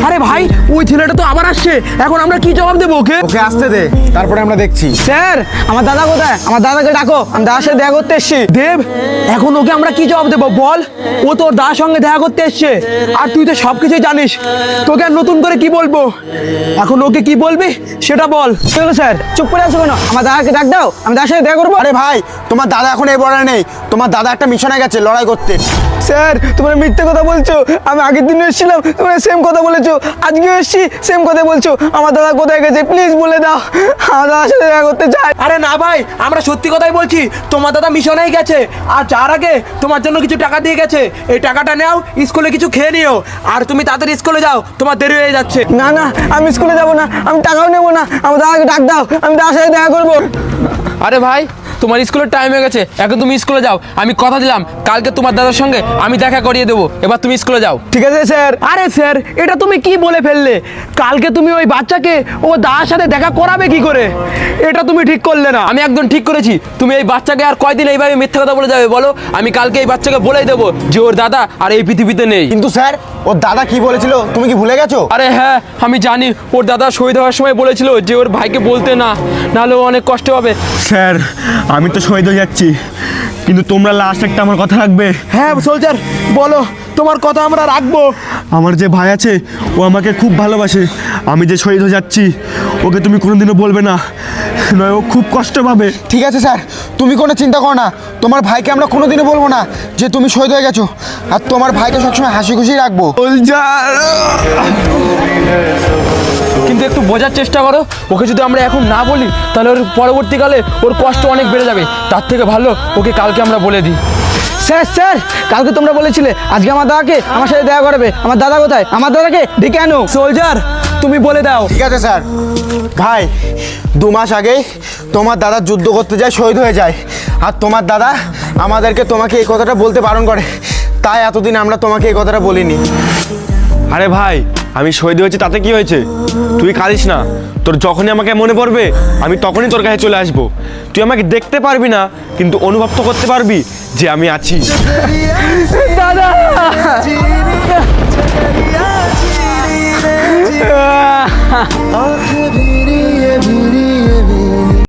আরে ভাই ওই ছেলেটা তো আবার আসছে, এখন আমরা কি জবাব দেবো ওকে? ওকে আসতে দে, তারপরে আমরা দেখছি। স্যার আমার দাদা কোথায়? আমার দাদাকে ডাকো, আমি দাদার সাথে দেখা করতে এসেছি। দেব, এখন ওকে আমরা কি জবাব দেবো বল? ও তোর দাদার সঙ্গে দেখা করতে এসছে, আর তুই তো সবকিছুই জানিস, তোকে আর নতুন করে কি বলবো? এখন ওকে কি বলবি সেটা বল। চলো স্যার, চুপ করে আছো কেন? আমার দাদাকে ডাক দাও, আমি দাদার সাথে দেখা করবো। আরে ভাই, তোমার দাদা এখন এই বর্ডারে নেই, তোমার দাদা একটা মিশনে গেছে লড়াই করতে। স্যার তোমরা মিথ্যে কথা বলছো, আমি আগের দিন এসেছিলাম, তোমরা সেম কথা বলেছো, আজকেও এসেছি সেম কথা বলছো। আমার দাদা কোথায় গেছে প্লিজ বলে দাও, আমার দাদার সাথে দেখা করতে চাই। আরে না ভাই, আমরা সত্যি কথাই বলছি, তোমার দাদা মিশনেই গেছে, আর যার আগে তোমার জন্য কিছু টাকা দিয়ে গেছে। এই টাকাটা নাও, স্কুলে কিছু খেয়ে নিও, আর তুমি তাড়াতাড়ি স্কুলে যাও, তোমার দেরি হয়ে যাচ্ছে। না না, আমি স্কুলে যাবো না, আমি টাকাও নেবো না, আমার দাদাকে ডাক দাও, আমি দাদার সাথে দেখা করবো। আরে ভাই, তোমার স্কুলের টাইম হয়ে গেছে, এখন তুমি স্কুলে যাও। আমি কথা দিলাম কালকে তোমার দাদার সঙ্গে আমি দেখা করিয়ে দেবো, এবার তুমি স্কুলে যাও। ঠিক আছে স্যার। আরে স্যার, এটা তুমি কি বলে ফেললে? কালকে তুমি ওই বাচ্চাকে ও দাদার সাথে দেখা করাবে কি করে? এটা তুমি ঠিক করলে না। আমি একদম ঠিক করেছি। তুমি এই বাচ্চাকে আর কয়দিন এইভাবে মিথ্যা কথা বলে যাবে বলো? আমি কালকে এই বাচ্চাকে বলেই দেবো যে ওর দাদা আর এই পৃথিবীতে নেই। কিন্তু স্যার, ওর দাদা কি বলেছিল তুমি কি ভুলে গেছো? আরে হ্যাঁ, আমি জানি। ওর দাদা শহীদ হওয়ার সময় বলেছিল যে ওর ভাইকে বলতে না, নাহলে ও অনেক কষ্ট পাবে। স্যার আমি তো শহীদ হয়ে যাচ্ছি, কিন্তু তোমরা লাস্ট একটা আমার কথা রাখবে। হ্যাঁ সোলজার, বলো, তোমার কথা আমরা রাখবো। আমার যে ভাই আছে ও আমাকে খুব ভালোবাসে, আমি যে শহীদ হয়ে যাচ্ছি ওকে তুমি কোনোদিনও বলবে না, নয় ও খুব কষ্ট পাবে। ঠিক আছে স্যার, তুমি কোনো চিন্তা করো না, তোমার ভাইকে আমরা কোনোদিনও বলবো না যে তুমি শহীদ হয়ে গেছো, আর তোমার ভাইকে সবসময় হাসি খুশি রাখবো। কিন্তু একটু বোঝার চেষ্টা করো, ওকে যদি আমরা এখন না বলি তাহলে ওর পরবর্তীকালে ওর কষ্ট অনেক বেড়ে যাবে। তার থেকে ভালো ওকে কালকে আমরা বলে দিই। স্যার স্যার, কালকে তোমরা বলেছিলে আজকে আমার দাদাকে আমার সাথে দেখা করবে, আমার দাদা কোথায়? আমার দাদাকে ডেকে আনো। সোলজার, তুমি বলে দাও। ঠিক আছে স্যার। ভাই, 2 মাস আগেই তোমার দাদা যুদ্ধ করতে যায়, শহীদ হয়ে যায়, আর তোমার দাদা আমাদেরকে তোমাকে এই কথাটা বলতে বারণ করে, তাই এতদিন আমরা তোমাকে এই কথাটা বলিনি। আরে ভাই, আমি শহীদ হয়েছি তাতে কি হয়েছে? তুই কাঁদিস না, তোর যখনই আমাকে মনে পড়বে আমি তখনই তোর কাছে চলে আসবো। তুই আমাকে দেখতে পারবি না, কিন্তু অনুভব তো করতে পারবি যে আমি আছি।